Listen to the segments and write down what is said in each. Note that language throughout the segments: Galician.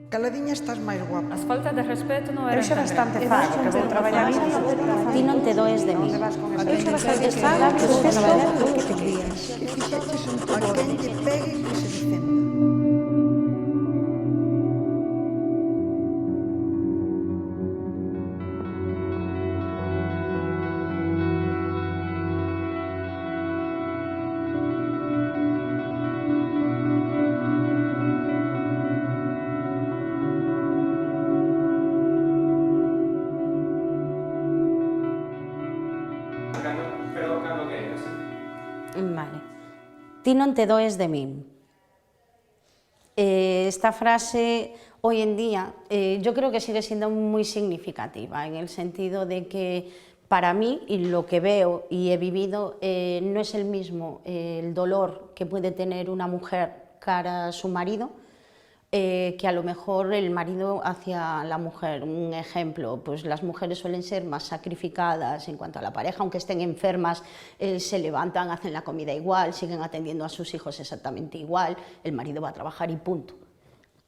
Cada diña estás máis guapa. As faltas de respeto non Eu eran xa tan bastante grandes. fago, que vou traballar iso. Ti non te does de mí. Eu xa bastante fago, que vou traballar o que te crías. Que fixeches en tu a quen lle pegue que se defenda. Pero cando que é? Vale. Ti non te does de min. Esta frase, hoy en día, yo creo que sigue siendo muy significativa, en el sentido de que para mí, y lo que veo y he vivido, no es el mismo el dolor que puede tener una mujer cara a su marido, que a lo mejor el marido hacia la mujer. Un ejemplo, pues las mujeres suelen ser más sacrificadas en cuanto a la pareja, aunque estén enfermas, se levantan, hacen la comida igual, siguen atendiendo a sus hijos exactamente igual, el marido va a trabajar y punto.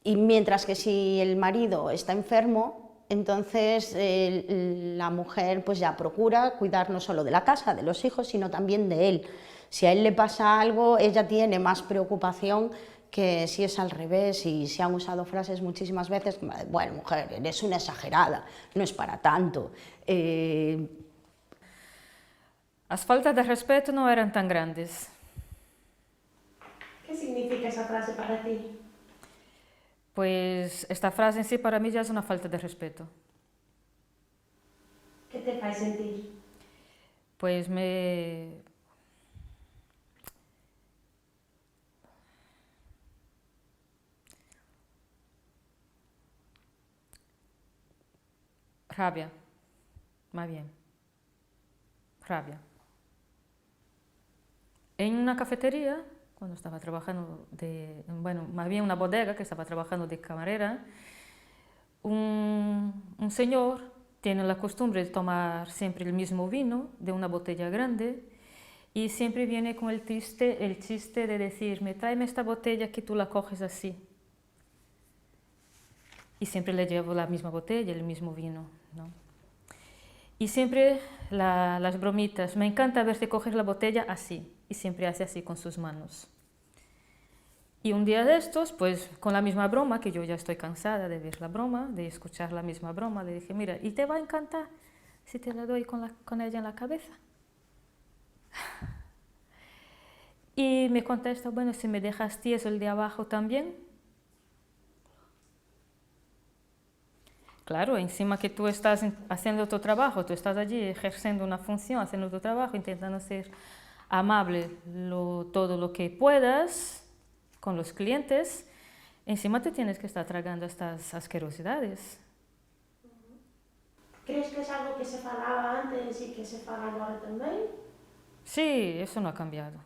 Y mientras que si el marido está enfermo, entonces la mujer pues ya procura cuidar no solo de la casa, de los hijos, sino también de él. Si a él le pasa algo, ella tiene más preocupación que si es al revés, y se han usado frases muchísimas veces, bueno, mujer, eres una exagerada, no es para tanto. As faltas de respeto non eran tan grandes. ¿Qué significa esa frase para ti? Pues esta frase en sí para mí ya es una falta de respeto. ¿Qué te fai sentir? Pues me... rabia, más bien. Rabia. En una cafetería, cuando estaba trabajando bueno, más bien una bodega que estaba trabajando de camarera, un señor tiene la costumbre de tomar siempre el mismo vino de una botella grande y siempre viene con el chiste de decirme, tráeme esta botella que tú la coges así. Y siempre le llevo la misma botella, el mismo vino, ¿no? Y siempre las bromitas, me encanta verte coger la botella así, y siempre hace así con sus manos. Y un día de estos, pues con la misma broma, que yo ya estoy cansada de ver la broma, de escuchar la misma broma, le dije, mira, ¿y te va a encantar si te la doy con ella en la cabeza? Y me contesta, bueno, si me dejas tieso el de abajo también. Claro, encima que tú estás haciendo tu trabajo, tú estás allí ejerciendo una función, haciendo tu trabajo, intentando ser amable todo lo que puedas con los clientes, encima te tienes que estar tragando estas asquerosidades. Crees que es algo que se falaba antes y que se fala agora también? Sí, eso no ha cambiado.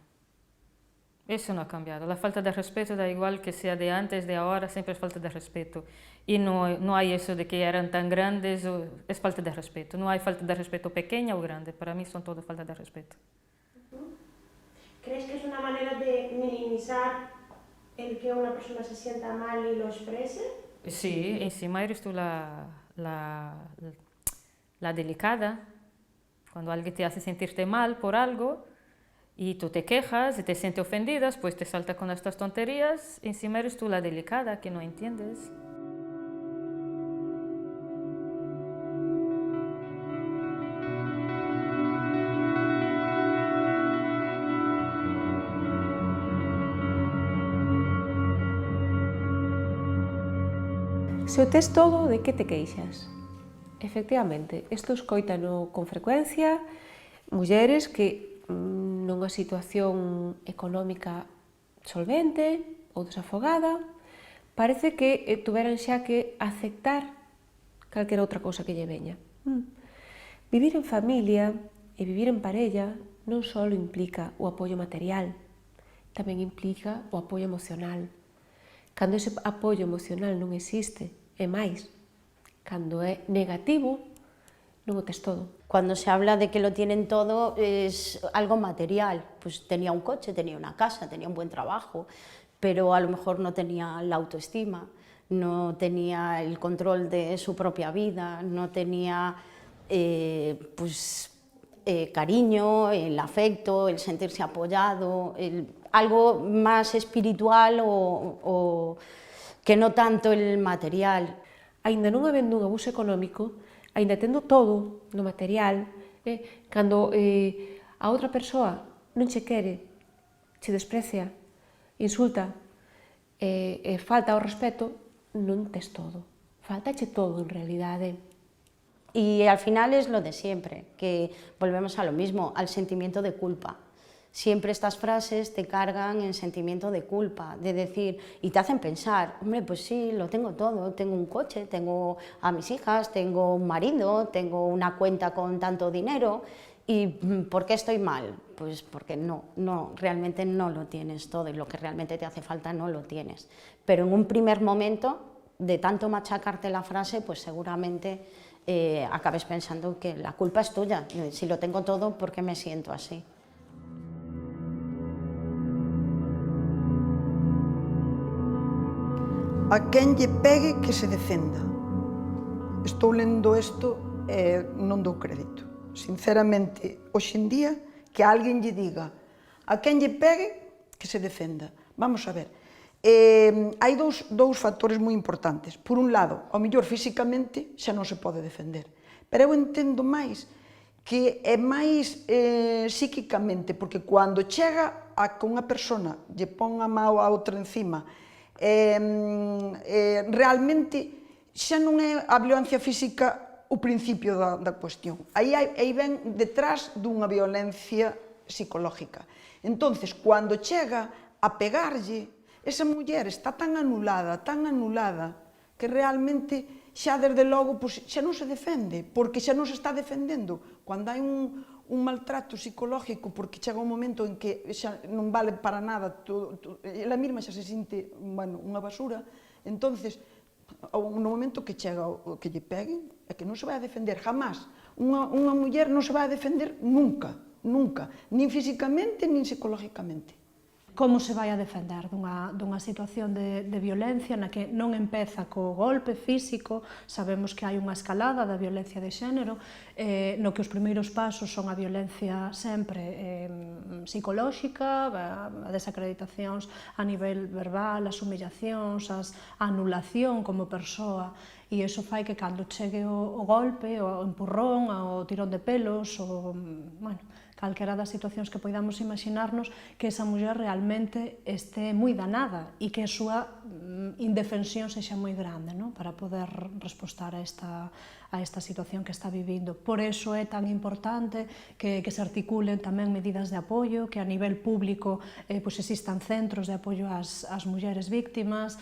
Eso no ha cambiado. La falta de respeto da igual que sea de antes, de ahora, siempre es falta de respeto. Y no hay eso de que eran tan grandes, es falta de respeto. No hay falta de respeto pequeña o grande, para mí son todo falta de respeto. ¿Crees que es una manera de minimizar el que una persona se sienta mal y lo exprese? Sí, encima eres tú la delicada. Cuando alguien te hace sentirte mal por algo, y tú te quejas y te sientes ofendida, pues te salta con estas tonterías, encima eres tú la delicada que no entiendes. Se o tes todo, de que te queixas? Efectivamente, isto escoítano con frecuencia mulleres que nunha situación económica solvente ou desafogada, parece que tuveran xa que aceptar calquera outra cousa que lle veña. Vivir en familia e vivir en parella non só implica o apoio material, tamén implica o apoio emocional. Cando ese apoio emocional non existe, é máis, cando é negativo, non o tes todo. Cuando se habla de que lo tienen todo, es algo material. Pues tenía un coche, tenía una casa, tenía un buen trabajo, pero a lo mejor no tenía la autoestima, no tenía el control de su propia vida, no tenía cariño, el afecto, el sentirse apoyado, algo más espiritual o que no tanto el material. Aínda non habendo un abuso económico, aínda tendo todo no material, cando a outra persoa non che quere, che desprecia, insulta, falta ao respeto, non tes todo. Faltache todo en realidade. Y al final es lo de siempre, que volvemos a lo mismo, al sentimiento de culpa. Siempre estas frases te cargan en sentimiento de culpa, de decir, y te hacen pensar, hombre, pues sí, lo tengo todo, tengo un coche, tengo a mis hijas, tengo un marido, tengo una cuenta con tanto dinero, ¿y por qué estoy mal? Pues porque realmente no lo tienes todo y lo que realmente te hace falta no lo tienes. Pero en un primer momento, de tanto machacarte la frase, pues seguramente acabes pensando que la culpa es tuya. Si lo tengo todo, ¿por qué me siento así? A quen lle pegue que se defenda. Estou lendo isto e non dou crédito. Sinceramente, hoxe en día, que alguén lle diga a quen lle pegue que se defenda. Vamos a ver, hai dous factores moi importantes. Por un lado, ao mellor físicamente xa non se pode defender, pero eu entendo máis que é máis psíquicamente, porque cando chega a que unha persona lle pon a mão a outra encima, realmente xa non é a violencia física o principio da cuestión. Aí ven detrás dunha violencia psicológica. Entonces, cando chega a pegarlle, esa muller está tan anulada, que realmente xa desde logo xa non se defende, porque xa non se está defendendo. Cando hai un maltrato psicológico, porque chega un momento en que xa non vale para nada, ela mesma xa se sinte unha basura, entonces, no momento que chega o que lle peguen, é que non se vai a defender jamás. Unha muller non se vai a defender nunca, nin físicamente, nin psicológicamente. Como se vai a defender dunha situación de violencia na que non empeza co golpe físico, sabemos que hai unha escalada da violencia de xénero, no que os primeiros pasos son a violencia sempre psicolóxica, a desacreditacións a nivel verbal, as humillacións, a anulación como persoa, e iso fai que cando chegue o golpe, o empurrón, o tirón de pelos, calquera das situacións que poidamos imaginarnos, que esa muller realmente este moi danada e que a súa indefensión sexa moi grande, para poder respostar a esta situación que está vivindo. Por eso é tan importante que se articulen tamén medidas de apoio, que a nivel público existan centros de apoio ás mulleres víctimas,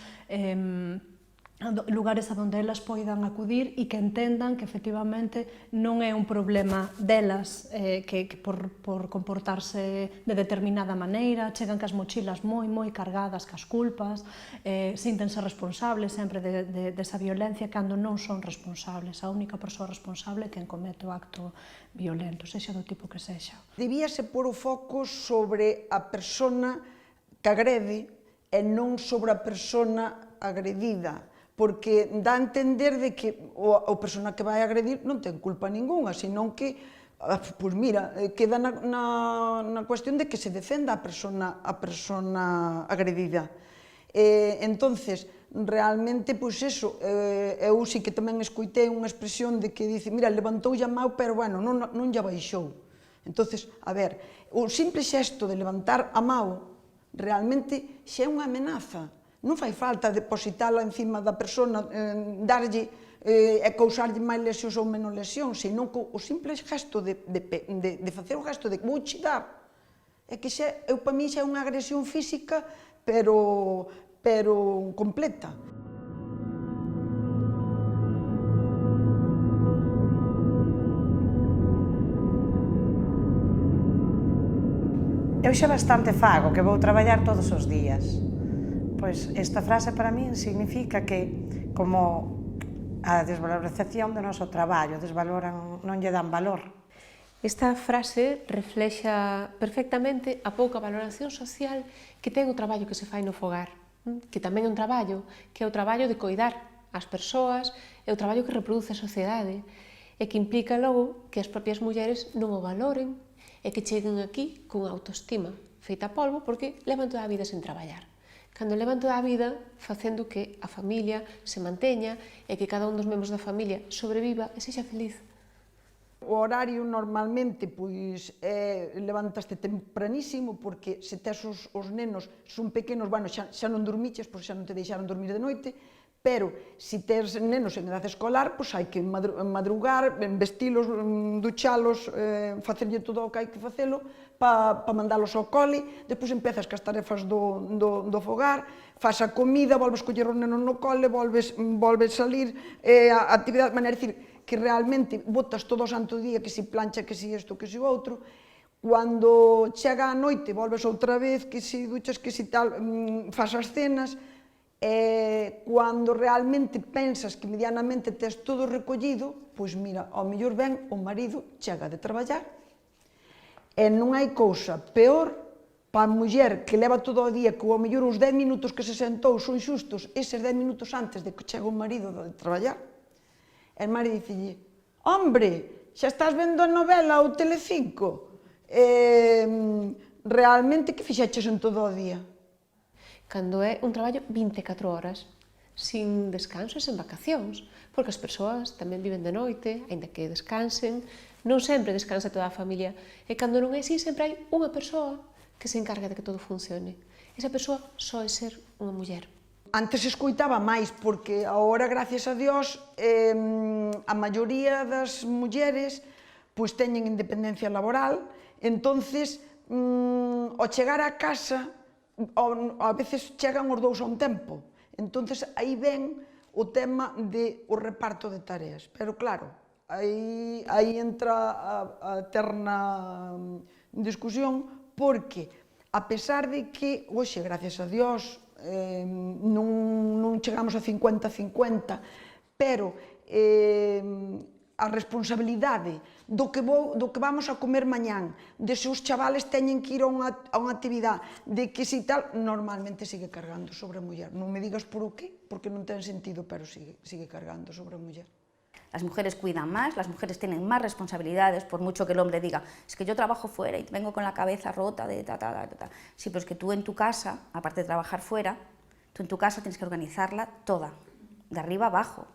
lugares a donde elas poidan acudir e que entendan que efectivamente non é un problema delas que por comportarse de determinada maneira, chegan cas mochilas moi cargadas cas culpas, síntense responsables sempre desa violencia cando non son responsables. A única persoa responsable é quen comete o acto violento, sexa do tipo que sexa. Debíase pôr o foco sobre a persona que agrede e non sobre a persona agredida, porque dá a entender de que a persona que vai agredir non ten culpa ninguna, senón que, pois mira, queda na cuestión de que se defenda a persona agredida. Entonces, realmente, pois eso, eu sí que tamén escoitei unha expresión de que dice, mira, levantoulle a mão, pero bueno, non lla baixou. Entonces, a ver, o simple xesto de levantar a mão realmente xa é unha amenaza. Non fai falta depositala encima da persona, darlle e causarlle máis lesións ou menos lesións, senón que o simple gesto de facer o gesto de vou che dar, é que para mí xa é unha agresión física, pero completa. Eu xa bastante fago, que vou traballar todos os días. Pois esta frase para min significa que, como a desvalorización do noso traballo, desvaloran, non lle dan valor. Esta frase reflexa perfectamente a pouca valoración social que ten o traballo que se fai no fogar. que tamén é un traballo, que é o traballo de coidar as persoas, é o traballo que reproduce a sociedade, e que implica logo que as propias mulleres non o valoren e que cheguen aquí con autoestima feita polvo porque levan toda a vida sen traballar. Cando levan toda a vida facendo que a familia se manteña e que cada un dos membros da familia sobreviva e sexa feliz. O horario normalmente pois levantaste tempranísimo porque se tes os nenos son pequenos, bueno, xa non dormiches porque xa non te deixaron dormir de noite, pero se tes nenos en edade escolar, pois hai que madrugar, vestilos, duchalos, facerlle todo o que hai que facelo para mandalos ao cole, depois empezas cas tarefas do fogar, fas a comida, volves coller os nenos no cole, volves salir, a actividade, maneira, dicir, que realmente botas todo o santo día, que si plancha, que si isto, que si outro, cando chega a noite, volves outra vez, que si duchas, que si tal, fas as cenas, cando realmente pensas que medianamente tes todo recollido, pois mira, ao mellor ben o marido chega de traballar e non hai cousa peor para a muller que leva todo o día que ao mellor os 10 minutos que se sentou son xustos eses 10 minutos antes de que chega o marido de traballar. E o marido dicille: hombre, xa estás vendo a novela ou Telecinco? Realmente que fixeches en todo o día? Cando é un traballo 24 horas, sin descanso e sen vacacións, porque as persoas tamén viven de noite, aínda que descansen, non sempre descansa toda a familia, e cando non é así, sempre hai unha persoa que se encarga de que todo funcione. Esa persoa só é ser unha muller. Antes se escoitaba máis, porque agora, gracias a Dios, a maioría das mulleres pois teñen independencia laboral, entonces, ao chegar a casa, a veces chegan os dous a un tempo, entonces aí ven o tema do reparto de tareas, pero claro, aí entra a eterna discusión, porque a pesar de que, hoxe, gracias a Dios, non chegamos a 50-50, pero a responsabilidade do que vamos a comer mañán, de se os chavales teñen que ir a unha actividade, de que si tal, normalmente sigue cargando sobre a muller. Non me digas por o qué, porque non ten sentido, pero sigue cargando sobre a muller. Las mujeres cuidan más, las mujeres tienen más responsabilidades, por mucho que el hombre diga, es que yo trabajo fuera y vengo con la cabeza rota de ta. Sí, pero es que tú en tu casa, aparte de trabajar fuera, tú en tu casa tienes que organizarla toda, de arriba a abajo.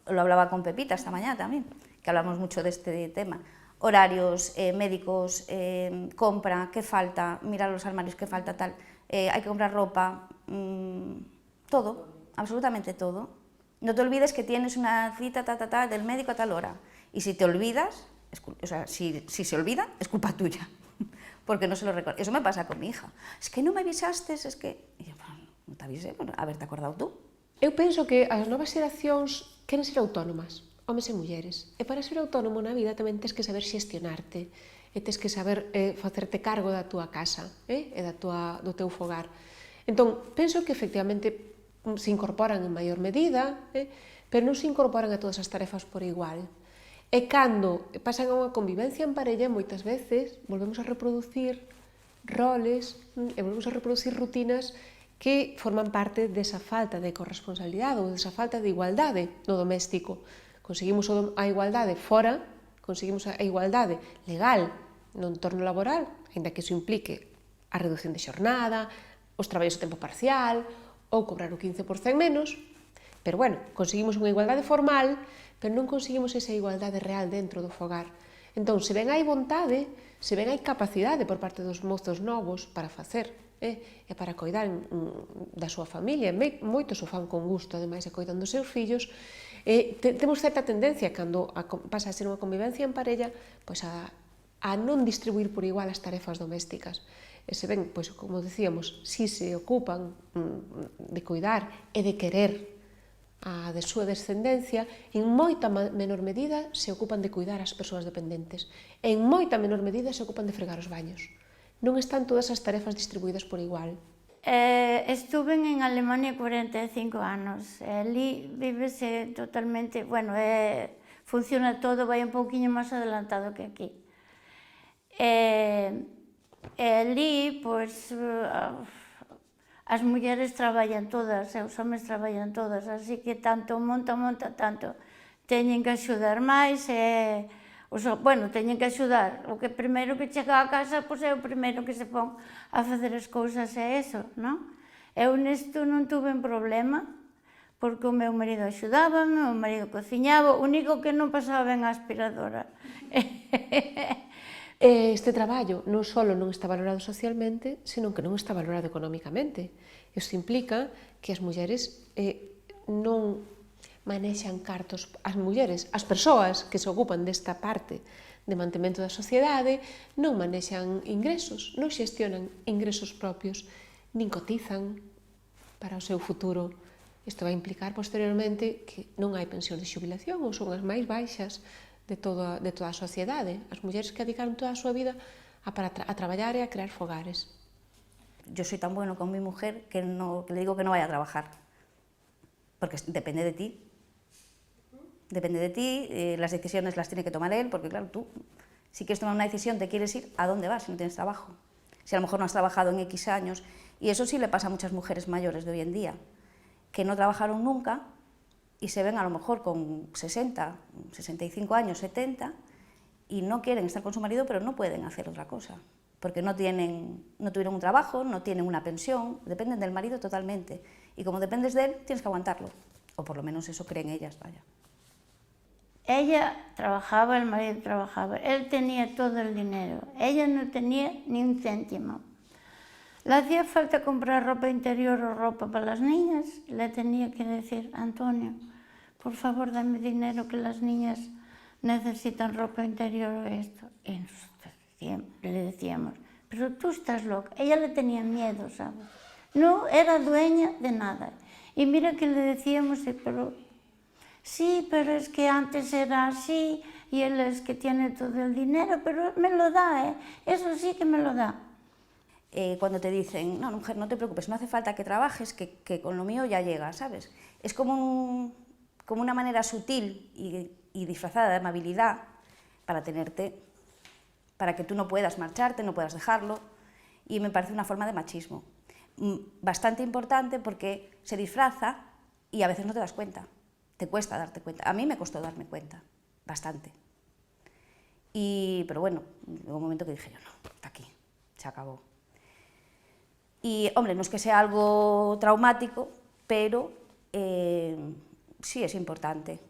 Lo hablaba con Pepita esta mañana también, que hablamos mucho de este tema. Horarios, médicos, compra, qué falta, mirar los armarios, qué falta, tal, hay que comprar ropa, todo, absolutamente todo. No te olvides que tienes una cita del médico a tal hora. Y si te olvidas, o sea, si se olvida, es culpa tuya, porque no se lo recuerda. Eso me pasa con mi hija. Es que no me avisaste, es que... Y yo, no te avisé, bueno, haberte acordado tú. Eu penso que as novas xeracións queren ser autónomas, homes e mulleres. E para ser autónomo na vida tamén tens que saber xestionarte, e tens que saber facerte cargo da túa casa e do teu fogar. Entón, penso que efectivamente se incorporan en maior medida, pero non se incorporan a todas as tarefas por igual. E cando pasan a unha convivencia en parella, moitas veces volvemos a reproducir roles e volvemos a reproducir rutinas que forman parte desa falta de corresponsabilidade ou desa falta de igualdade no doméstico. Conseguimos a igualdade fora, conseguimos a igualdade legal no entorno laboral, ainda que iso implique a reducción de xornada, os traballos a tempo parcial, ou cobrar o 15% menos, pero bueno, conseguimos unha igualdade formal, pero non conseguimos esa igualdade real dentro do fogar. Entón, se ben hai vontade, se ben hai capacidade por parte dos mozos novos para facer e para coidar da súa familia, moitos o fan con gusto, ademais de coidan dos seus fillos, temos certa tendencia, cando pasa a ser unha convivencia en parella, pois a non distribuir por igual as tarefas domésticas. E se ven, pois, como decíamos, si se ocupan de coidar e de querer a de súa descendencia, en moita menor medida se ocupan de cuidar as persoas dependentes, e en moita menor medida se ocupan de fregar os baños. Non están todas as tarefas distribuídas por igual. Estuve en Alemania 45 anos. Ali vívese totalmente, bueno, funciona todo, vai un pouquiño máis adelantado que aquí. Ali, pois, as mulleres traballan todas, e os homens traballan todas, así que tanto monta, tanto. Teñen que axudar máis, bueno, teñen que axudar. O que primeiro que chega a casa, pois é o primeiro que se pon a facer as cousas, é eso, non? Eu nesto non tuve un problema, porque o meu marido axudábame, o meu marido cociñaba, o único que non pasaba ben a aspiradora. Este traballo non só non está valorado socialmente, senón que non está valorado económicamente. Isto implica que as mulleres non manexan cartos, as mulleres, as persoas que se ocupan desta parte de mantemento da sociedade, non manexan ingresos, non xestionan ingresos propios, nin cotizan para o seu futuro. Isto vai implicar posteriormente que non hai pensión de xubilación ou son as máis baixas de toda a sociedade. As mulleres que dedicaron toda a súa vida a traballar e a crear fogares. Yo soy tan bueno con mi mujer que le digo que no vaya a trabajar, porque depende de ti. Depende de ti, las decisiones las tiene que tomar él, porque claro, tú, si quieres tomar una decisión, te quieres ir, ¿a dónde vas si no tienes trabajo? Si a lo mejor no has trabajado en X años, y eso sí le pasa a muchas mujeres mayores de hoy en día, que no trabajaron nunca, y se ven a lo mejor con 60, 65 años, 70, y no quieren estar con su marido, pero no pueden hacer otra cosa, porque no tuvieron un trabajo, no tienen una pensión, dependen del marido totalmente, y como dependes de él, tienes que aguantarlo, o por lo menos eso creen ellas, vaya. Ella trabajaba, el marido trabajaba, él tenía todo el dinero, ella no tenía ni un céntimo. Le hacía falta comprar ropa interior o ropa para las niñas, le tenía que decir, Antonio, por favor dame dinero que las niñas necesitan ropa interior o esto. Y nosotros le decíamos, pero tú estás loca. Ella le tenía miedo, ¿sabes? No era dueña de nada. Y mira que le decíamos, pero sí, pero es que antes era así y él es que tiene todo el dinero, pero me lo da, eso sí que me lo da. Cuando te dicen, no, mujer, no te preocupes, no hace falta que trabajes, que con lo mío ya llega, ¿sabes? Es como una manera sutil y disfrazada de amabilidad para tenerte, para que tú no puedas marcharte, no puedas dejarlo, y me parece una forma de machismo. Bastante importante porque se disfraza y a veces no te das cuenta, te cuesta darte cuenta. A mí me costó darme cuenta, bastante. Pero bueno, hubo un momento que dije yo, no, está aquí, se acabó. Y, hombre, no es que sea algo traumático, pero sí es importante.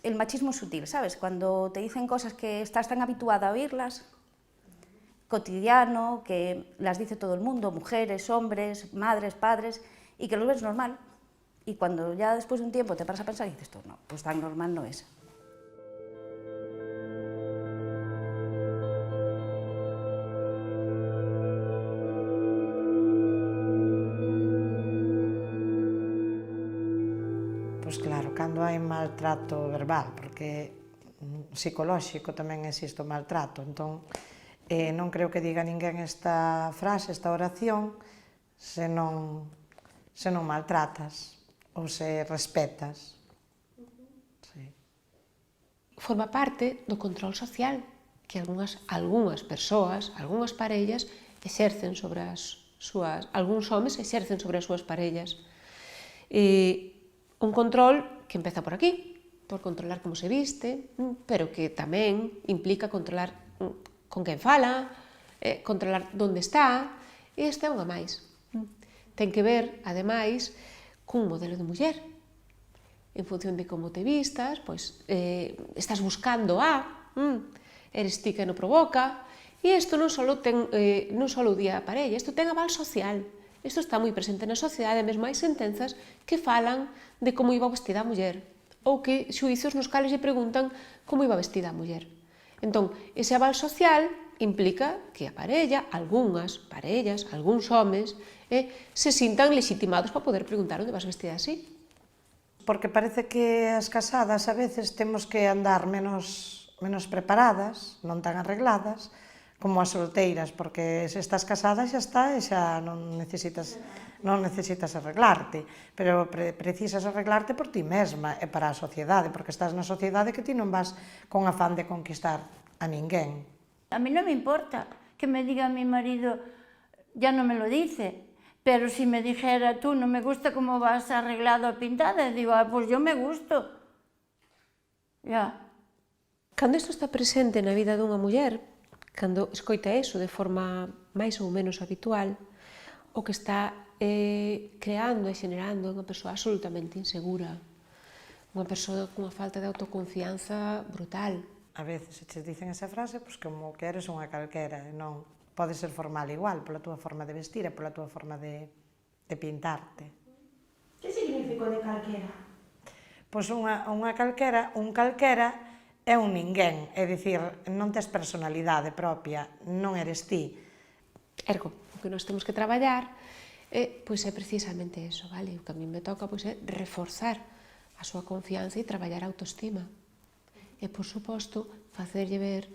El machismo es sutil, ¿sabes? Cuando te dicen cosas que estás tan habituada a oírlas, cotidiano, que las dice todo el mundo, mujeres, hombres, madres, padres, y que lo ves normal. Y cuando ya después de un tiempo te paras a pensar y dices, esto no, pues tan normal no es. Pois claro, cando hai maltrato verbal, porque psicolóxico tamén existe o maltrato, entón non creo que diga ninguén esta frase, esta oración, se non maltratas ou se respetas. Sí. Forma parte do control social que algunhas persoas, algunhas parellas exercen sobre as súas, algúns homes exercen sobre as súas parellas. Un control que empeza por aquí, por controlar como se viste, pero que tamén implica controlar con quen fala, controlar onde está, e esta é unha máis. Ten que ver, ademais, cun modelo de muller. En función de como te vistas, pois estás buscando eres ti que non provoca, e isto non só día a parella, isto ten aval social. Isto está moi presente na sociedade, mesmo hai sentenzas que falan de como iba vestida a muller, ou que xuicios nos cales lle preguntan como iba vestida a muller. Entón, ese aval social implica que a parella, algunhas parellas, algúns homes, se sintan legitimados para poder preguntar onde vas vestida así. Porque parece que as casadas a veces temos que andar menos preparadas, non tan arregladas, como as solteiras, porque se estás casada xa está e xa non necesitas arreglarte, pero precisas arreglarte por ti mesma e para a sociedade, porque estás na sociedade que ti non vas con afán de conquistar a ninguén. A mí non me importa que me diga mi marido, ya no me lo dice, Pero si me dijera, tú, no me gusta cómo vas arreglado o pintada, digo, pues yo me gusto. Ya. Cando isto está presente na vida dunha muller, cando escoita eso de forma máis ou menos habitual, o que está creando e xenerando unha persoa absolutamente insegura, unha persoa cunha falta de autoconfianza brutal. A veces se che dicen esa frase, pois como que eres unha calquera, e non pode ser formal igual, pola túa forma de vestir e pola túa forma de pintarte. Que significo de calquera? Pois unha calquera, un calquera é un ninguén, é dicir, non tes personalidade propia, non eres ti. Ergo, o que nós temos que traballar pois é precisamente eso, vale? O que a mí me toca pois é reforzar a súa confianza e traballar a autoestima. E, por suposto, facerlle ver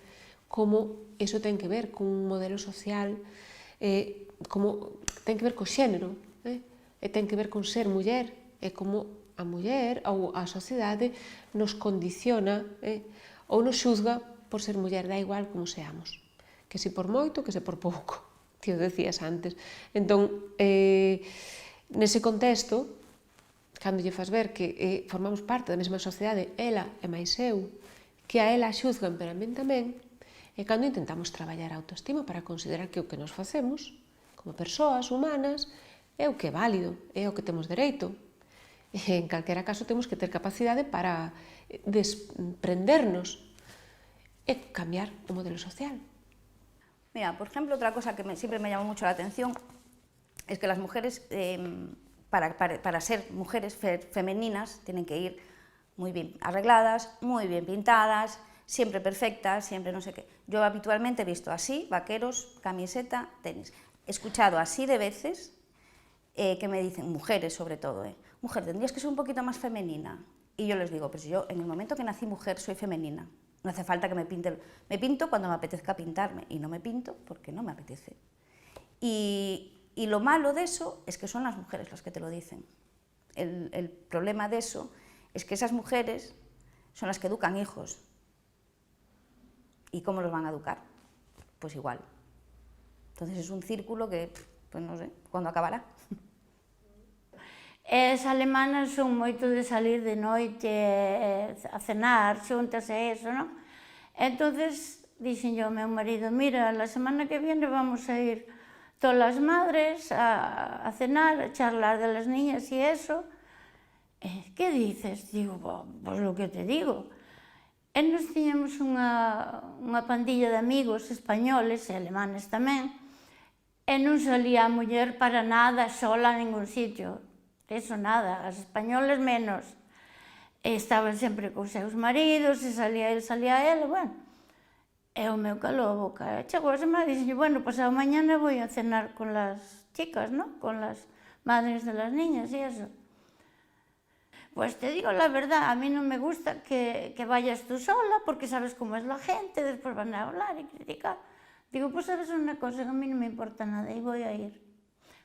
como iso ten que ver cun modelo social, como ten que ver co xénero, e ten que ver con ser muller, e como a muller ou a sociedade nos condiciona ou nos xuzga por ser muller, da igual como seamos. Que se por moito, que se por pouco, que o decías antes. Entón, nese contexto, cando lle faz ver que formamos parte da mesma sociedade, ela e máis eu, que a ela xuzgan, pero a min tamén, é cando intentamos traballar a autoestima para considerar que o que nos facemos, como persoas humanas, é o que é válido, é o que temos dereito. E, en calquera caso, temos que ter capacidade para desprendernos e cambiar o modelo social. Mira, por ejemplo, otra cosa que siempre me llamó mucho la atención es que las mujeres, para ser mujeres femeninas, tienen que ir muy bien arregladas, muy bien pintadas, siempre perfectas, siempre no sé qué. Yo habitualmente he visto así, vaqueros, camiseta, tenis. He escuchado así de veces que me dicen, mujeres sobre todo, mujer, tendrías que ser un poquito más femenina. Y yo les digo, pues yo en el momento que nací mujer soy femenina. No hace falta que me pinte, me pinto cuando me apetezca pintarme y no me pinto porque no me apetece. Y lo malo de eso es que son las mujeres las que te lo dicen. El problema de eso es que esas mujeres son las que educan hijos. ¿Y cómo los van a educar? Pues igual. Entonces es un círculo que, pues no sé, ¿cuándo acabará? As alemanas son moito de salir de noite a cenar, xuntas e eso, non? Entonces, dixen yo ao meu marido, mira, la semana que viene vamos a ir todas las madres a cenar, a charlar de las niñas y eso. ¿Qué dices? Digo, pues lo que te digo. E nos tiñamos unha pandilla de amigos españoles e alemanes tamén, e non salía a muller para nada sola a ningún sitio. Eso nada, as españoles menos. E estaban sempre cos seus maridos, e salía el, salía ela, bueno. E o meu calou a boca. Chegou a semana e dixen, bueno, pasado mañana voy a cenar con las chicas, ¿no? Con las madres de las niñas y eso. Pues te digo la verdad, a mí no me gusta que vayas tú sola, porque sabes cómo es la gente, después van a hablar y criticar. Digo, pues sabes una cosa, que a mí no me importa nada y voy a ir.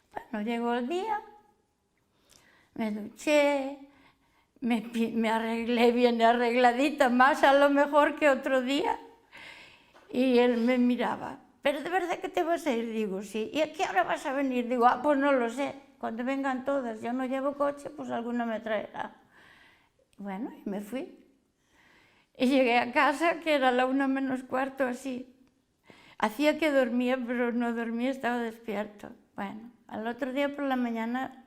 Bueno, llegó el día, me duché, me arreglé bien arregladita, más a lo mejor que otro día. Y él me miraba, ¿pero de verdad que te vas a ir? Digo, sí. ¿Y a qué hora vas a venir? Digo, pues no lo sé. Cuando vengan todas, yo no llevo coche, pues alguna me traerá. Bueno, y me fui. Y llegué a casa, que era la 1 menos cuarto, así. Hacía que dormía, pero no dormía, estaba despierto. Bueno, al otro día por la mañana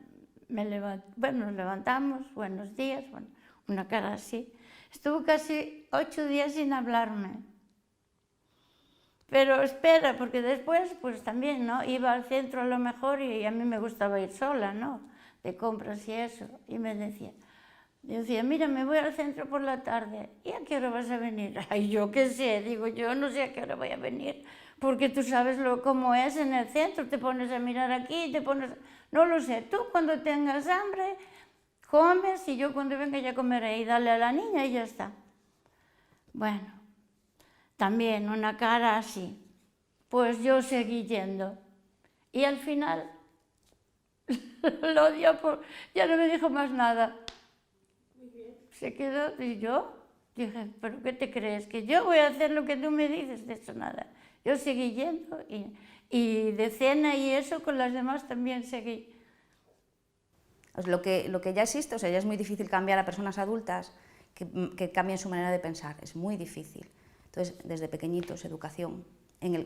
nos levantamos, buenos días, bueno, una cara así. Estuvo casi 8 días sin hablarme. Pero espera, porque después, pues también, ¿no? Iba al centro a lo mejor y a mí me gustaba ir sola, ¿no? De compras y eso. Y me decía, mira, me voy al centro por la tarde. ¿Y a qué hora vas a venir? Ay, yo qué sé, digo, yo no sé a qué hora voy a venir. Porque tú sabes cómo es en el centro, te pones a mirar aquí, te pones... No lo sé, tú cuando tengas hambre, comes y yo cuando venga ya comeré y dale a la niña y ya está. Bueno, también una cara así. Pues yo seguí yendo. Y al final lo odió, ya no me dijo más nada. Se quedó, y yo, Dije, ¿pero qué te crees? ¿Que yo voy a hacer lo que tú me dices? De eso nada. Yo seguí yendo y de cena y eso con las demás también seguí. Pues lo que ya existe, o sea, ya es muy difícil cambiar a personas adultas que cambien su manera de pensar, es muy difícil. Entonces, desde pequeñitos, educación,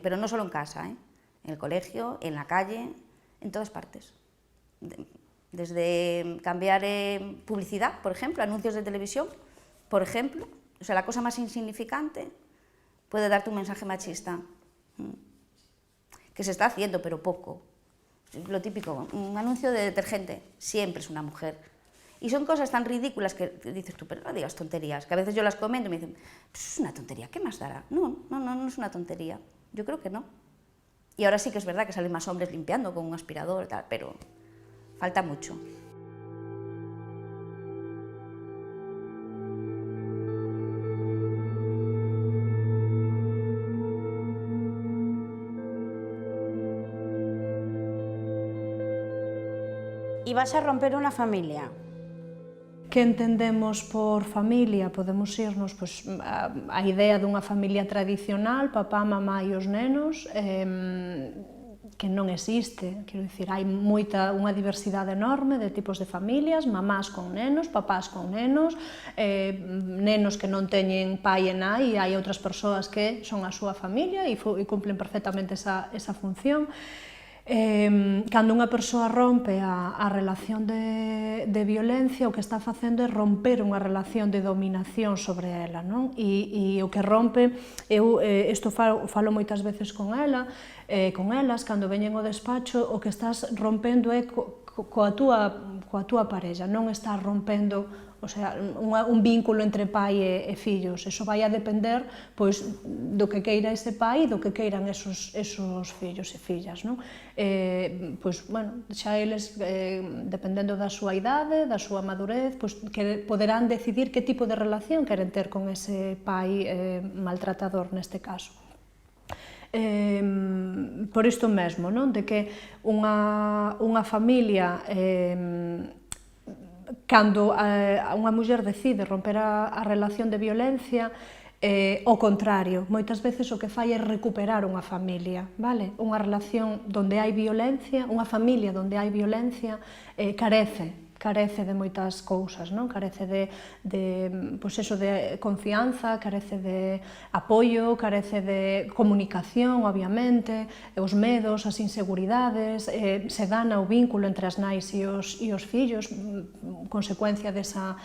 pero no solo en casa, en el colegio, en la calle, en todas partes. Desde cambiar publicidad, por ejemplo, anuncios de televisión, por ejemplo, o sea, la cosa más insignificante puede darte un mensaje machista, que se está haciendo, pero poco. Lo típico, un anuncio de detergente, siempre es una mujer. Y son cosas tan ridículas que dices tú, pero no digas tonterías, que a veces yo las comento y me dicen, pues es una tontería, ¿qué más dará? No es una tontería, yo creo que no. Y ahora sí que es verdad que salen más hombres limpiando con un aspirador y tal, pero falta mucho. Y vas a romper una familia. Que entendemos por familia? Podemos irnos pois, a idea dunha familia tradicional, papá, mamá e os nenos, que non existe, quero dicir, hai unha diversidade enorme de tipos de familias, mamás con nenos, papás con nenos, nenos que non teñen pai e nai, e hai outras persoas que son a súa familia e cumplen perfectamente esa función. Cando unha persoa rompe a relación de violencia, o que está facendo é romper unha relación de dominación sobre ela, non? E o que rompe, isto falo moitas veces con elas, cando veñen ao despacho, o que estás rompendo é coa túa parella, non estás rompendo, o sea, un vínculo entre pai e fillos. Eso vai a depender pois, do que queira ese pai e do que queiran esos fillos e fillas, non? Pois, bueno, xa eles, dependendo da súa idade, da súa madurez, pois, que poderán decidir que tipo de relación queren ter con ese pai maltratador neste caso. Por isto mesmo, non? De que unha familia, cando unha muller decide romper a relación de violencia, ao contrario, moitas veces o que fai é recuperar unha familia, vale? Unha relación onde hai violencia, unha familia onde hai violencia, carece de moitas cousas, non? Carece de confianza, carece de apoio, carece de comunicación, obviamente, os medos, as inseguridades, se dana o vínculo entre as nais e os fillos, consecuencia desa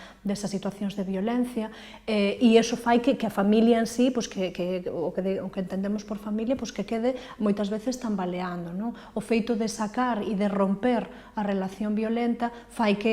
situacións de violencia, e iso fai que a familia en sí, o que entendemos por familia, que quede moitas veces tambaleando, non? O feito de sacar e de romper a relación violenta fai que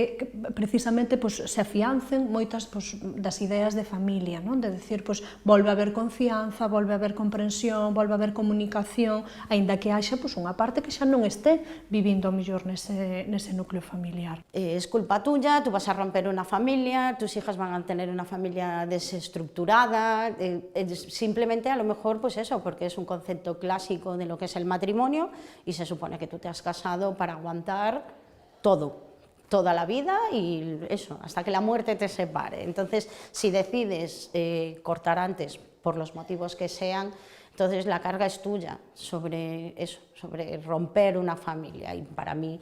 precisamente se afiancen moitas das ideas de familia, non? De decir, volve a haber confianza, volve a haber comprensión, volve a haber comunicación, aínda que haxa unha parte que xa non este vivindo mellor nese núcleo familiar. Es culpa tuya, tú vas a romper una familia, tus hijas van a tener una familia desestructurada, simplemente a lo mejor pues eso, porque es un concepto clásico de lo que es el matrimonio y se supone que tú te has casado para aguantar todo. Toda la vida y eso, hasta que la muerte te separe. Entonces, si decides cortar antes, por los motivos que sean, entonces la carga es tuya sobre eso, sobre romper una familia. Y para mí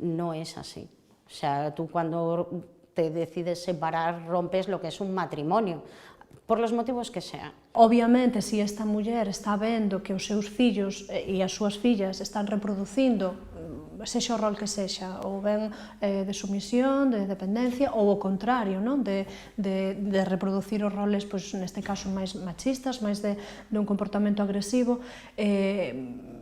no es así. O sea, tú cuando te decides separar, rompes lo que es un matrimonio, por los motivos que sean. Obviamente, se esta muller está vendo que os seus fillos e as súas fillas están reproducindo, sexa o rol que sexa, ou ben de sumisión, de dependencia, ou o contrario, non? De reproducir os roles, neste caso, máis machistas, máis dun comportamento agresivo,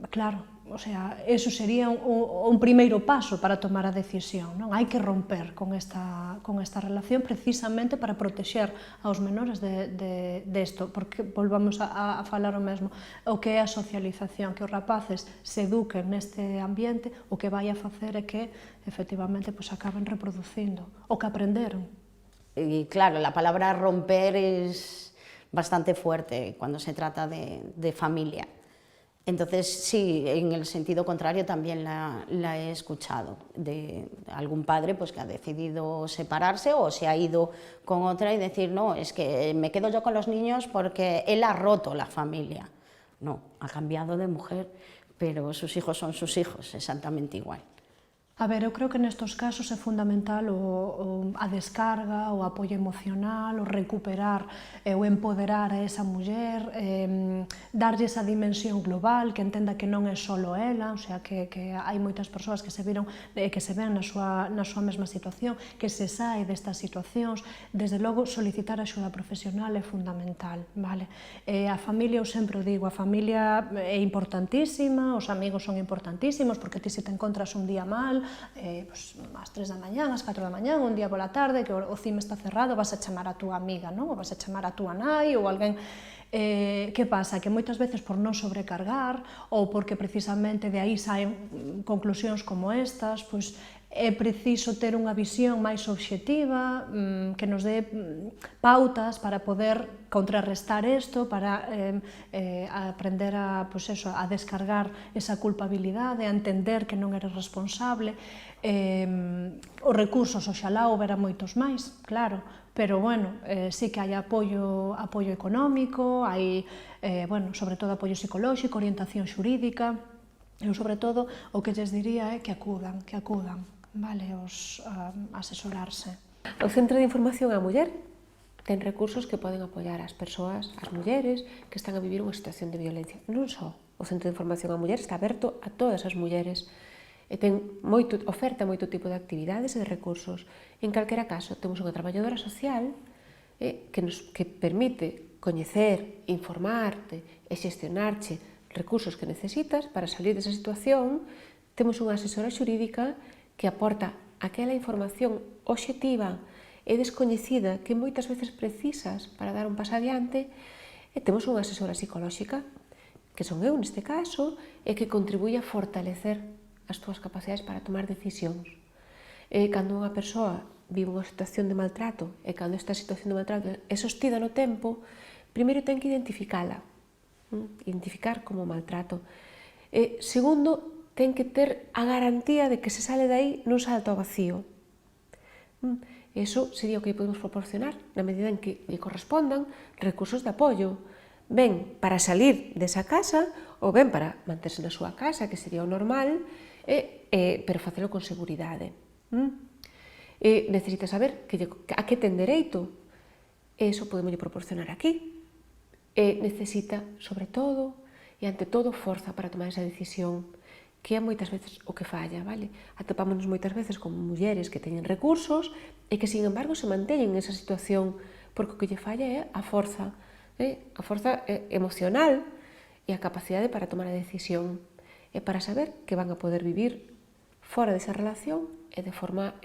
claro, o sea, eso sería un primeiro paso para tomar a decisión, non? Hai que romper con esta relación precisamente para protexer aos menores desto, porque volvamos a falar o mesmo, o que é a socialización, que os rapaces se eduquen neste ambiente, o que vai a facer é que, efectivamente, acaben reproducindo o que aprenderon. Y claro, la palabra romper es bastante fuerte cuando se trata de familia. Entonces, sí, en el sentido contrario también la he escuchado, de algún padre pues, que ha decidido separarse o se ha ido con otra y decir, no, es que me quedo yo con los niños porque él ha roto la familia. No, ha cambiado de mujer, pero sus hijos son sus hijos, exactamente igual. A ver, eu creo que nestos casos é fundamental a descarga, o apoio emocional, o recuperar, o empoderar a esa muller, darlle esa dimensión global, que entenda que non é solo ela, o sea, que hai moitas persoas que se viron, que se ven na súa mesma situación, que se sae destas situacións. Desde logo, solicitar axuda profesional é fundamental, vale? A familia, eu sempre o digo, a familia é importantísima, os amigos son importantísimos, porque ti se te encontras un día mal, ás 3 da mañán, ás 4 da mañán, un día pola tarde, que o cine está cerrado, vas a chamar a túa amiga, non? Ou vas a chamar a túa nai ou alguén. Que pasa? Que moitas veces por non sobrecargar ou porque precisamente de aí saen conclusións como estas, pois é preciso ter unha visión máis obxectiva, que nos dé pautas para poder contrarrestar isto, para aprender a descargar esa culpabilidade, a entender que non eres responsable. Os recursos, oxalá, houbera moitos máis, claro, pero, bueno, sí que hai apoio económico, hai, sobre todo, apoio psicolóxico, orientación xurídica. Eu, sobre todo, o que lles diría é que acudan, vale, a asesorarse. O Centro de Información á Muller ten recursos que poden apoiar as persoas, as mulleres que están a vivir unha situación de violencia. Non só o Centro de Información á Muller está aberto a todas as mulleres e ten oferta moito tipo de actividades e de recursos. En calquera caso, temos unha traballadora social que permite coñecer, informarte e xestionarche recursos que necesitas para salir desa situación. Temos unha asesora xurídica que aporta aquela información obxectiva e descoñecida que moitas veces precisas para dar un paso adiante, e temos unha asesora psicolóxica, que son eu neste caso, e que contribuye a fortalecer as túas capacidades para tomar decisións. Cando unha persoa vive unha situación de maltrato e cando esta situación de maltrato é sostida no tempo, primeiro ten que identificala, identificar como maltrato. Segundo, ten que ter a garantía de que se sale de aí non salta ao vacío. Eso sería o que podemos proporcionar na medida en que lle correspondan recursos de apoio, ben para salir desa casa ou ben para manterse na súa casa, que sería o normal, pero facelo con seguridade. Necesita saber a que ten dereito, eso podemos proporcionar aquí. Necesita, sobre todo, e ante todo, forza para tomar esa decisión, que é moitas veces o que falla, vale? Atopámonos moitas veces con mulleres que teñen recursos e que, sin embargo, se manteñen nesa situación, porque o que lle falla é a forza emocional e a capacidade para tomar a decisión, e para saber que van a poder vivir fora desa relación e de forma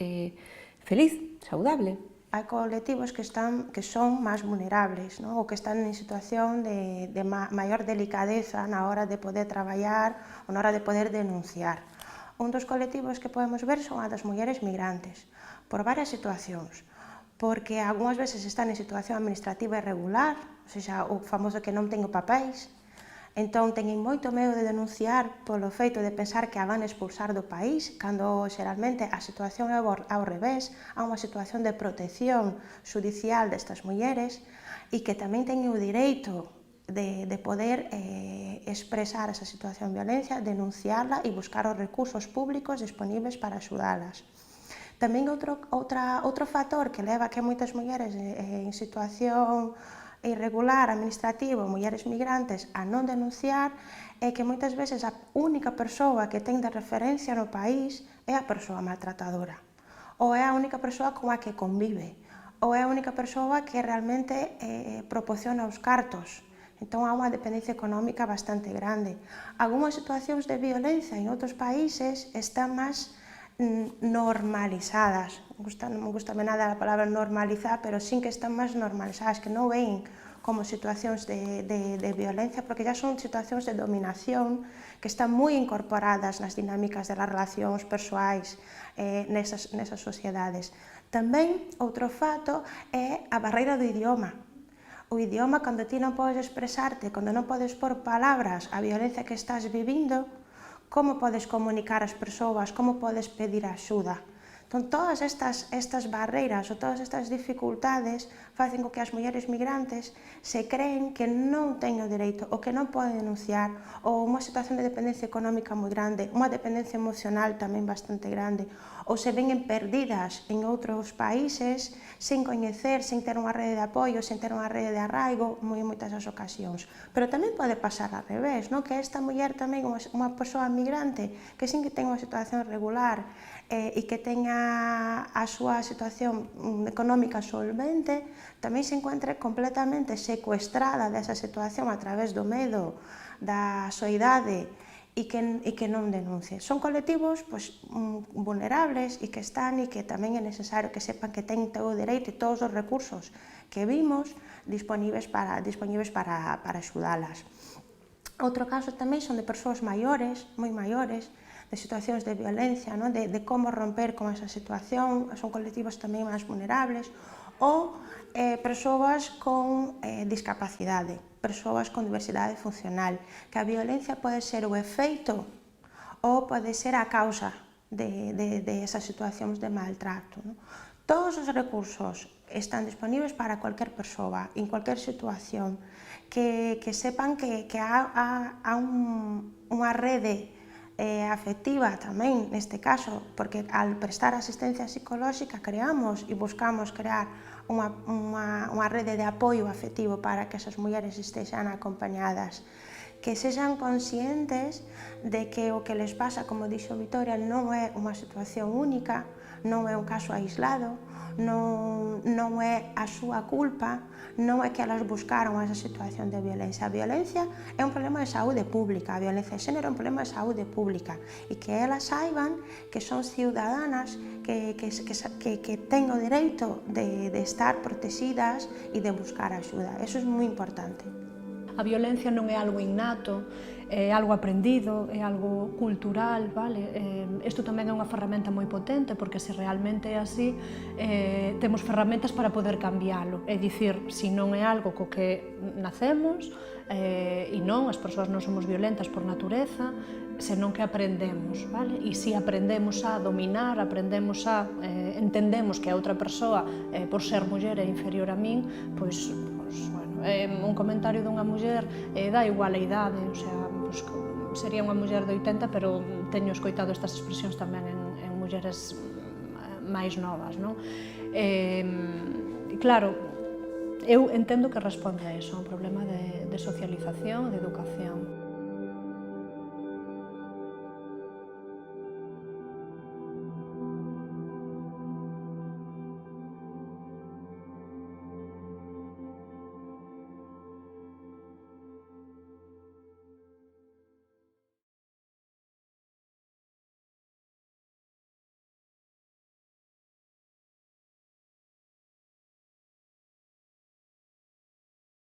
feliz, saudable. Hai colectivos que son máis vulnerables, ¿no? Ou que están en situación de maior delicadeza na hora de poder traballar ou na hora de poder denunciar. Un dos colectivos que podemos ver son a das mulleres migrantes, por varias situacións, porque algunhas veces están en situación administrativa irregular, ou seja, o famoso que non teño papéis, entón teñen moito medo de denunciar polo feito de pensar que a van expulsar do país, cando xeralmente a situación é ao revés, há unha situación de protección judicial destas mulleres e que tamén teñen o direito de poder expresar esa situación de violencia, denunciarla e buscar os recursos públicos disponibles para axudalas. Tamén outro factor que leva que moitas mulleres en situación irregular, administrativo, mulleres migrantes, a non denunciar, é que moitas veces a única persoa que ten de referencia no país é a persoa maltratadora, ou é a única persoa con a que convive, ou é a única persoa que realmente proporciona os cartos. Entón, há unha dependencia económica bastante grande. Algúnas situacións de violencia en outros países están máis normalizadas. Non me gusta nada a palabra normalizar, pero sí que están máis normalizadas, que non ven como situacións de violencia, porque ya son situacións de dominación que están moi incorporadas nas dinámicas das relacións persoais nesas sociedades. Tamén, outro fato é a barreira do idioma. O idioma, cando ti non podes expresarte, cando non podes pôr palabras a violencia que estás vivindo, como podes comunicar ás persoas, como podes pedir axuda? Entón, todas estas barreiras ou todas estas dificultades facen con que as mulleres migrantes se creen que non teñen o dereito ou que non poden denunciar, ou unha situación de dependencia económica moi grande, unha dependencia emocional tamén bastante grande, ou se ven perdidas en outros países sen coñecer, sen ter unha rede de apoio, sen ter unha rede de arraigo, en moitas das ocasións. Pero tamén pode pasar ao revés, non? Que esta muller tamén, unha persoa migrante, que sin que ten unha situación regular e que teña a súa situación económica solvente, tamén se encuentre completamente secuestrada desa situación a través do medo, da soidade, e que non denuncie. Son colectivos vulnerables e que están e que tamén é necesario que sepan que teñen todo o dereito e todos os recursos que vimos dispoñibles para axudalas. Outro caso tamén son de persoas maiores, moi maiores, de situacións de violencia, de como romper con esa situación, son colectivos tamén máis vulnerables, ou persoas con discapacidade, persoas con diversidade funcional, que a violencia pode ser o efeito ou pode ser a causa de esas situacións de maltrato. Todos os recursos están disponibles para cualquier persoa, en cualquier situación, que sepan que há unha rede afectiva tamén, neste caso, porque al prestar asistencia psicolóxica creamos e buscamos crear unha rede de apoio afectivo para que esas mulleres estexan acompañadas, que sexan conscientes de que o que les pasa, como dixo Vitoria, non é unha situación única, non é un caso aislado, non é a súa culpa, non é que elas buscaron esa situación de violencia. A violencia é un problema de saúde pública, a violencia de xénero é un problema de saúde pública, e que elas saiban que son ciudadanas, que ten o dereito de estar protegidas e de buscar axuda. Eso é moi importante. A violencia non é algo innato, é algo aprendido, é algo cultural, vale? Isto tamén é unha ferramenta moi potente, porque se realmente é así, temos ferramentas para poder cambiálo. É dicir, se non é algo co que nacemos, e non, as persoas non somos violentas por natureza, senón que aprendemos, vale? E se aprendemos a dominar, aprendemos a entendemos que a outra persoa, por ser muller, é inferior a min, pois, bueno, un comentario dunha muller dá igual a idade, o sea, sería unha muller de 80, pero teño escoitado estas expresións tamén en mulleres máis novas, non? Claro, eu entendo que responde a iso, a un problema de socialización, de educación.